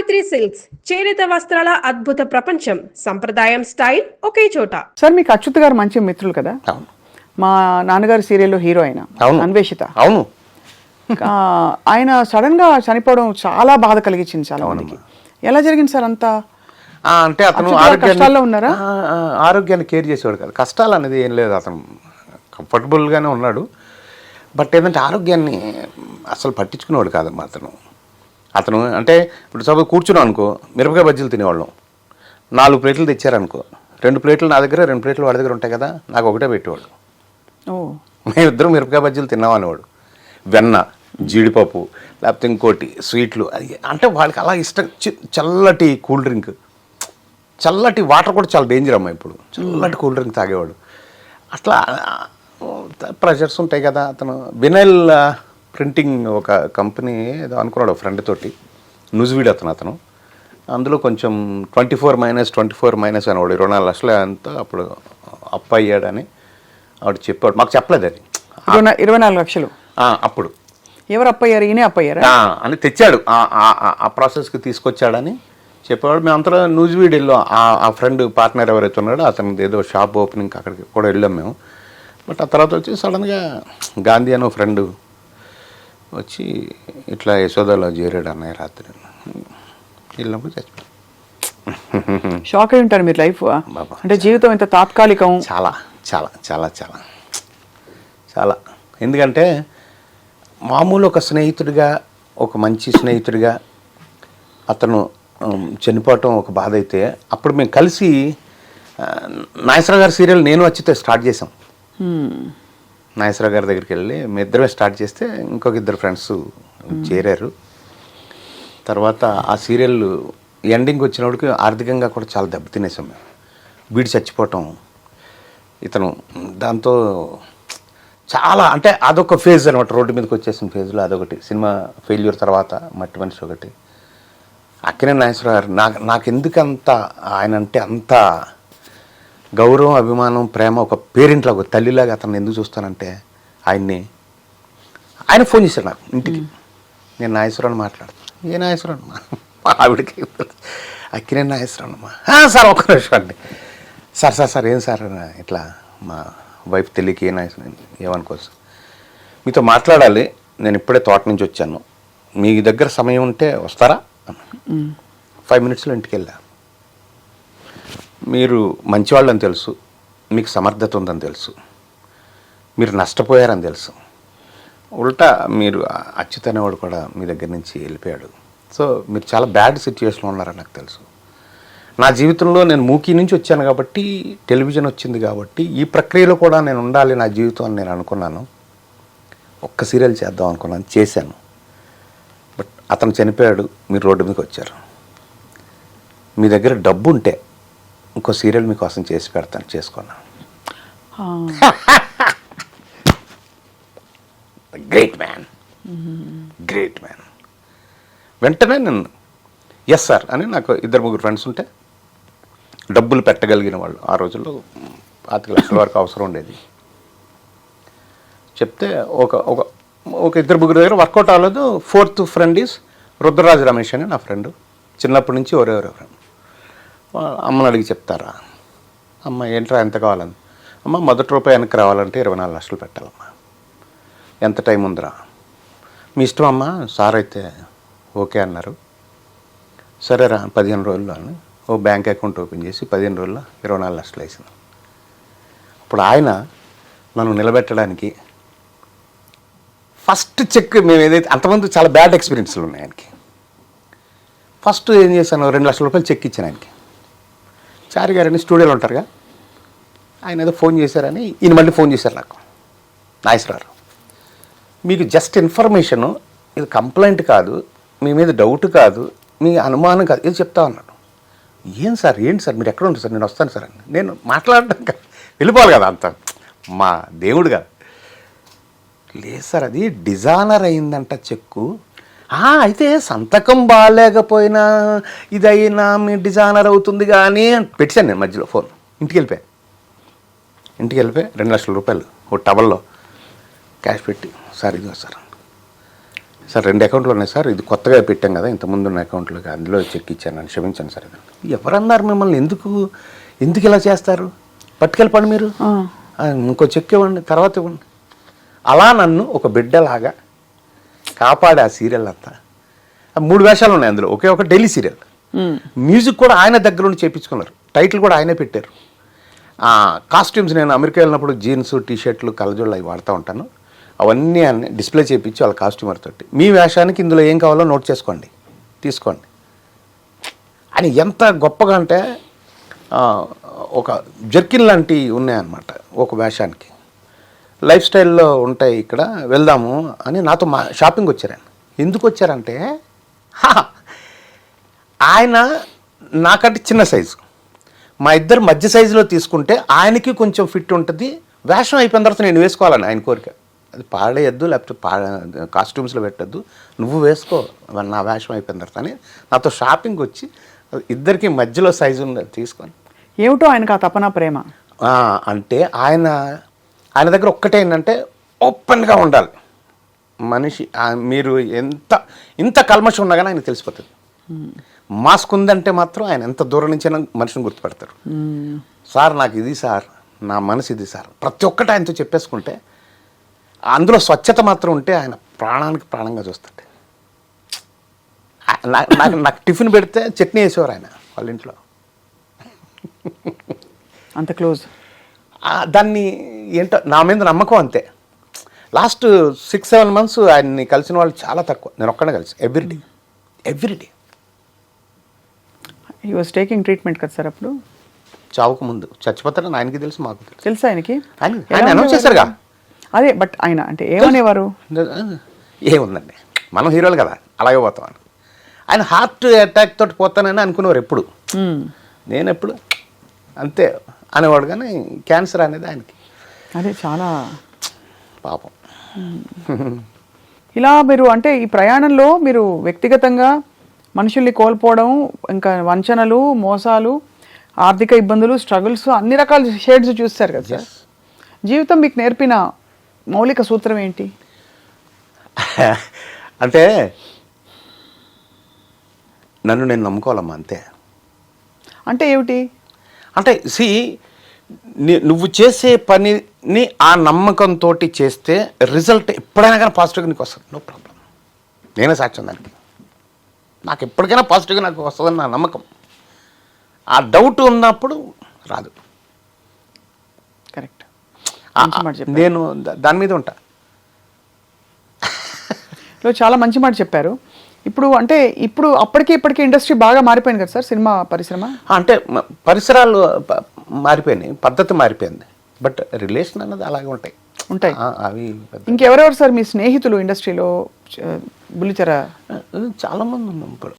Savitri silks చేనేత వస్త్రాల అద్భుత ప్రపంచం. సంప్రదాయం స్టైల్ ఒకే చోట. సార్ మీకు అచ్యుత్ గారు మంచి మిత్రులు కదా? అవును. మా నాన్నగారి సీరియల్లో హీరో అయిన అన్వేషిత. అవును. ఆయన సడన్ గా చనిపోవడం చాలా బాధ కలిగించింది చాలా మందికి. ఎలా జరిగింది సార్ అంతా? అంటే అతను కష్టాల్లో ఉన్నారా? ఆరోగ్యాన్ని కేర్ చేసేవాడు కాదు. కష్టాలు అనేది ఏం లేదు, అతను కంఫర్టబుల్గానే ఉన్నాడు. బట్ ఏంటంటే ఆరోగ్యాన్ని అసలు పట్టించుకునేవాడు కాదమ్మా అతను అంటే ఇప్పుడు సపోజ్ కూర్చున్నాం అనుకో, మిరపకాయ బజ్జీలు తినేవాళ్ళం. 4 ప్లేట్లు తెచ్చారనుకో, 2 ప్లేట్లు నా దగ్గర, 2 ప్లేట్లు వాడి దగ్గర ఉంటాయి కదా, నాకు ఒకటే పెట్టేవాడు. మేమిద్దరం మిరపకాయ బజ్జీలు తిన్నామనేవాడు. వెన్న, జీడిపప్పు, లేకపోతే ఇంకోటి స్వీట్లు, అంటే వాళ్ళకి అలా ఇష్టం. చల్లటి కూల్ డ్రింక్, చల్లటి వాటర్ కూడా చాలా డేంజర్ అమ్మా ఇప్పుడు. చల్లటి కూల్ డ్రింక్ తాగేవాడు. అట్లా ప్రెషర్స్ ఉంటాయి కదా. అతను వినైల్ ప్రింటింగ్ ఒక కంపెనీ ఏదో అనుకున్నాడు ఫ్రెండ్ తోటి, న్యూజివీడ్ అతను. అందులో కొంచెం 24 - అనేవాడు. 24 లక్షలు అంతా అప్పుడు అప్పు అయ్యాడని ఆవిడ చెప్పాడు. మాకు చెప్పలేదు అది. 24 లక్షలు అప్పుడు. ఎవరు అప్పయ్యారు? ఈయనే అప్పయ్యారా అని తెచ్చాడు, ఆ ప్రాసెస్కి తీసుకొచ్చాడని చెప్పేవాడు. మేము అంతలో న్యూజివీడ్ వెళ్ళాం. ఆ ఫ్రెండ్ పార్ట్నర్ ఎవరైతే ఉన్నాడో అతనిది ఏదో షాప్ ఓపెనింగ్, అక్కడికి కూడా వెళ్ళాం మేము. బట్ ఆ తర్వాత వచ్చి సడన్గా గాంధీ అని ఫ్రెండ్ వచ్చి ఇట్లా యశోదలో చేరాడు అన్నయ్య రాత్రి. వెళ్ళినప్పుడు చచ్చిపోయాడు. షాక్ అయి ఉంటారు మీరు. లైఫ్ అంటే జీవితం ఎంత తాత్కాలికం. చాలా చాలా చాలా చాలా చాలా. ఎందుకంటే మామూలు ఒక స్నేహితుడిగా, ఒక మంచి స్నేహితుడిగా అతను చనిపోవటం ఒక బాధ అయితే, అప్పుడు మేము కలిసి నాగేశ్వరరావు గారి సీరియల్ నేను వచ్చితే స్టార్ట్ చేసాం. నాగేశ్వరరావు గారి దగ్గరికి వెళ్ళి మీ ఇద్దరమే స్టార్ట్ చేస్తే ఇంకొక 2 ఫ్రెండ్స్ చేరారు. తర్వాత ఆ సీరియల్ ఎండింగ్ వచ్చినప్పటికి ఆర్థికంగా కూడా చాలా దెబ్బతినేసాం మేము. వీడు చచ్చిపోవటం, ఇతను దాంతో చాలా, అంటే అదొక ఫేజ్ అనమాట. రోడ్డు మీదకి వచ్చేసిన ఫేజ్లో అదొకటి. సినిమా ఫెయిల్యూర్ తర్వాత మట్టి మనిషి ఒకటి. అక్కినేని నాగేశ్వరరావు గారు నాకు ఎందుకంత ఆయన అంటే అంత గౌరవం, అభిమానం, ప్రేమ. ఒక పేరెంట్లో, ఒక తల్లిలాగా అతను ఎందుకు చూస్తానంటే ఆయన ఫోన్ చేశాడు నాకు ఇంటికి. నేను నాగేశ్వరరావు మాట్లాడుతాను. ఏ నాగేశ్వరరావు మా ఆవిడకి అక్కినేని నాగేశ్వరరావు సార్ ఒక్క నిమిషం అండి. సార్ ఏం సార్ ఇట్లా మా వైఫ్ తెలియక ఏమనుకోవచ్చు, మీతో మాట్లాడాలి. నేను ఇప్పుడే తోట నుంచి వచ్చాను, మీ దగ్గర సమయం ఉంటే వస్తారా? 5 మినిట్స్లో ఇంటికి వెళ్ళా. మీరు మంచివాళ్ళని తెలుసు, మీకు సమర్థత ఉందని తెలుసు, మీరు నష్టపోయారని తెలుసు. ఉల్టా మీరు అచ్యుత్ అనేవాడు కూడా మీ దగ్గర నుంచి వెళ్ళిపోయాడు. సో మీరు చాలా బ్యాడ్ సిచ్యువేషన్లో ఉన్నారని నాకు తెలుసు. నా జీవితంలో నేను మూకీ నుంచి వచ్చాను కాబట్టి, టెలివిజన్ వచ్చింది కాబట్టి, ఈ ప్రక్రియలో కూడా నేను ఉండాలి నా జీవితం అని నేను అనుకున్నాను. ఒక్క సీరియల్ చేద్దాం అనుకున్నాను, చేశాను. బట్ అతను చనిపోయాడు, మీరు రోడ్డు మీదకి వచ్చారు. మీ దగ్గర డబ్బు ఉంటే ఇంకో సీరియల్ మీకోసం చేసి పెడతాను, చేసుకున్నాను. Great man. వెంటనే నేను ఎస్ సార్ అని, నాకు 2-3 ఫ్రెండ్స్ ఉంటే డబ్బులు పెట్టగలిగిన వాళ్ళు. ఆ రోజుల్లో 5 లక్షల వరకు అవసరం ఉండేది. చెప్తే ఒక 2-3 దగ్గర వర్కౌట్ అవ్వలేదు. 4th friend is Rudraraju Ramesh అని నా ఫ్రెండ్. చిన్నప్పటి నుంచి ఒరే ఫ్రెండ్. అమ్మని అడిగి చెప్తారా? అమ్మ ఏంట్రా ఎంత కావాలని? అమ్మ మొదటి రూపాయి వెనక్కి రావాలంటే 24 లక్షలు పెట్టాలమ్మా. ఎంత టైం ఉందిరా? మీ ఇష్టం అమ్మా. సార్ అయితే ఓకే అన్నారు. సరేరా 15 రోజుల్లో అని ఓ బ్యాంక్ అకౌంట్ ఓపెన్ చేసి 15 రోజుల్లో 24 లక్షలు వేసింది. అప్పుడు ఆయన నన్ను నిలబెట్టడానికి ఫస్ట్ చెక్, మేము ఏదైతే అంతమంది చాలా బ్యాడ్ ఎక్స్పీరియన్స్లు ఉన్నాయి ఆయనకి. ఫస్ట్ ఏం చేశాను, 2 లక్షల రూపాయలు చెక్ ఇచ్చాను ఆయనకి. చారి గారని స్టూడియోలో ఉంటారుగా, ఆయన ఏదో ఫోన్ చేశారని ఈయన మళ్ళీ ఫోన్ చేశారు నాకు. నాగేశ్వరరావు, మీకు జస్ట్ ఇన్ఫర్మేషను, ఇది కంప్లైంట్ కాదు, మీ మీద డౌట్ కాదు, మీ అనుమానం కాదు, ఇది చెప్తా ఉన్నాడు. ఏంటి సార్ మీరు ఎక్కడ ఉంటారు సార్? నేను వస్తాను సార్ అని. నేను మాట్లాడడం వెళ్ళిపోవాలి కదా, అంత మా దేవుడు కాదు. లేదు సార్, అది డిజానర్ అయిందంట చెక్కు. అయితే సంతకం బాగాలేకపోయినా ఇదైనా మీ డిజానర్ అవుతుంది కానీ పెట్టాను నేను మధ్యలో ఫోన్. ఇంటికి వెళ్ళిపోయి 2 లక్షల రూపాయలు ఓ టవల్లో క్యాష్ పెట్టి, సార్ ఇదిగో సార్ సార్ 2 అకౌంట్లు ఉన్నాయి సార్, ఇది కొత్తగా పెట్టాం కదా, ఇంతకుముందు ఉన్న అకౌంట్లోకి అందులో చెక్ ఇచ్చాను, క్షమించండి సార్. ఎవరన్నారు మిమ్మల్ని, ఎందుకు ఇలా చేస్తారు, పట్టుకెళ్ళిపండి మీరు, ఇంకో చెక్ ఇవ్వండి, తర్వాత ఇవ్వండి. అలా నన్ను ఒక బిడ్డలాగా కాపాడే ఆ సీరియల్ అంతా. 3 వేషాలు ఉన్నాయి అందులో, ఒక డైలీ సీరియల్. మ్యూజిక్ కూడా ఆయన దగ్గర నుండి చేయించుకున్నారు, టైటిల్ కూడా ఆయనే పెట్టారు. కాస్ట్యూమ్స్ నేను అమెరికా వెళ్ళినప్పుడు జీన్స్, టీషర్ట్లు, కలజోళ్ళు అవి వాడుతూ ఉంటాను, అవన్నీ అన్ని డిస్ప్లే చేయించి వాళ్ళ కాస్ట్యూమర్ తోటి, మీ వేషానికి ఇందులో ఏం కావాలో నోట్ చేసుకోండి, తీసుకోండి అని. ఎంత గొప్పగా అంటే ఒక జర్కిన్ లాంటివి ఉన్నాయన్నమాట ఒక వేషానికి. లైఫ్ స్టైల్లో ఉంటాయి, ఇక్కడ వెళ్దాము అని నాతో షాపింగ్ వచ్చారు. ఆయన ఎందుకు వచ్చారంటే, ఆయన నాకంటే చిన్న సైజు, మా ఇద్దరు మధ్య సైజులో తీసుకుంటే ఆయనకి కొంచెం ఫిట్ ఉంటుంది, వేషం అయిపోయిన తర్వాత నేను వేసుకోవాలని ఆయన కోరిక. అది పాడేయద్దు, లేకపోతే కాస్ట్యూమ్స్లో పెట్టద్దు, నువ్వు వేసుకో నా వేషం అయిపోయిన తర్వాత అని నాతో షాపింగ్ వచ్చి ఇద్దరికి మధ్యలో సైజు తీసుకొని. ఏమిటో ఆయనకు ఆ తపన ప్రేమ అంటే ఆయన దగ్గర ఒక్కటే ఏంటంటే ఓపెన్గా ఉండాలి మనిషి. మీరు ఇంత కల్మషం ఉన్నా కానీ ఆయన తెలిసిపోతుంది. మాస్క్ ఉందంటే మాత్రం ఆయన ఎంత దూరం నుంచైనా మనిషిని గుర్తుపెడతారు. సార్ నాకు ఇది సార్, నా మనసు ఇది సార్, ప్రతి ఒక్కటి ఆయనతో చెప్పేసుకుంటే, అందులో స్వచ్ఛత మాత్రం ఉంటే ఆయన ప్రాణానికి ప్రాణంగా చూస్తాడు. నాకు టిఫిన్ పెడితే చట్నీ వేసేవారు ఆయన వాళ్ళ ఇంట్లో, అంత క్లోజ్. దాన్ని ఏంటో నా మీద నమ్మకం అంతే. లాస్ట్ 6-7 months ఆయన్ని కలిసిన వాళ్ళు చాలా తక్కువ, నేను ఒక్కడే కలిసి everyday. He was taking treatment కదా సార్ అప్పుడు, చావుకు ముందు. చచ్చిపోతారని ఆయనకి తెలుసు, మాకు తెలుసు. తెలుసా ఆయనకి? ఆయన అనౌన్స్ చేశారుగా. అదే, బట్ ఆయన అంటే ఏమనేవారు? ఏముందండి, మనం హీరోలు కదా, అలాగే పోతాం అని. ఆయన హార్ట్ అటాక్ తోటి పోతానని అనుకునేవారు ఎప్పుడు, నేను ఎప్పుడు అంతే అనేవాడు. కానీ క్యాన్సర్ అనేది ఆయనకి. అదే చాలా పాపం. ఇలా మీరు అంటే ఈ ప్రయాణంలో మీరు వ్యక్తిగతంగా మనుషుల్ని కోల్పోవడం, ఇంకా వంచనలు, మోసాలు, ఆర్థిక ఇబ్బందులు, స్ట్రగుల్స్, అన్ని రకాల షేడ్స్ చూస్తారు కదా సార్. జీవితం మీకు నేర్పిన మౌలిక సూత్రం ఏంటి? అంటే నన్ను నేను నమ్ముకోవాలమ్మా, అంతే. అంటే ఏమిటి? అంటే నువ్వు చేసే పనిని ఆ నమ్మకంతో చేస్తే రిజల్ట్ ఎప్పుడైనా కానీ పాజిటివ్గా నీకు వస్తుంది, నో ప్రాబ్లం. నేనే సాక్ష్యం దానికి. నాకు ఎప్పటికైనా పాజిటివ్గా నాకు వస్తుందని నా నమ్మకం. ఆ డౌట్ ఉన్నప్పుడు రాదు. కరెక్ట్. నేను దాని మీద ఉంటా. చాలా మంచి మాట చెప్పారు. ఇప్పుడు అంటే అప్పటికి ఇప్పటికీ ఇండస్ట్రీ బాగా మారిపోయింది కదా సార్, సినిమా పరిశ్రమ. అంటే పరిసరాలు మారిపోయినాయి, పద్ధతి మారిపోయింది, బట్ రిలేషన్ అన్నది అలాగే ఉంటాయి. అవి ఇంకెవరెవరు సార్ మీ స్నేహితులు ఇండస్ట్రీలో? బుల్లితెర చాలా మంది ఉన్నాం ఇప్పుడు.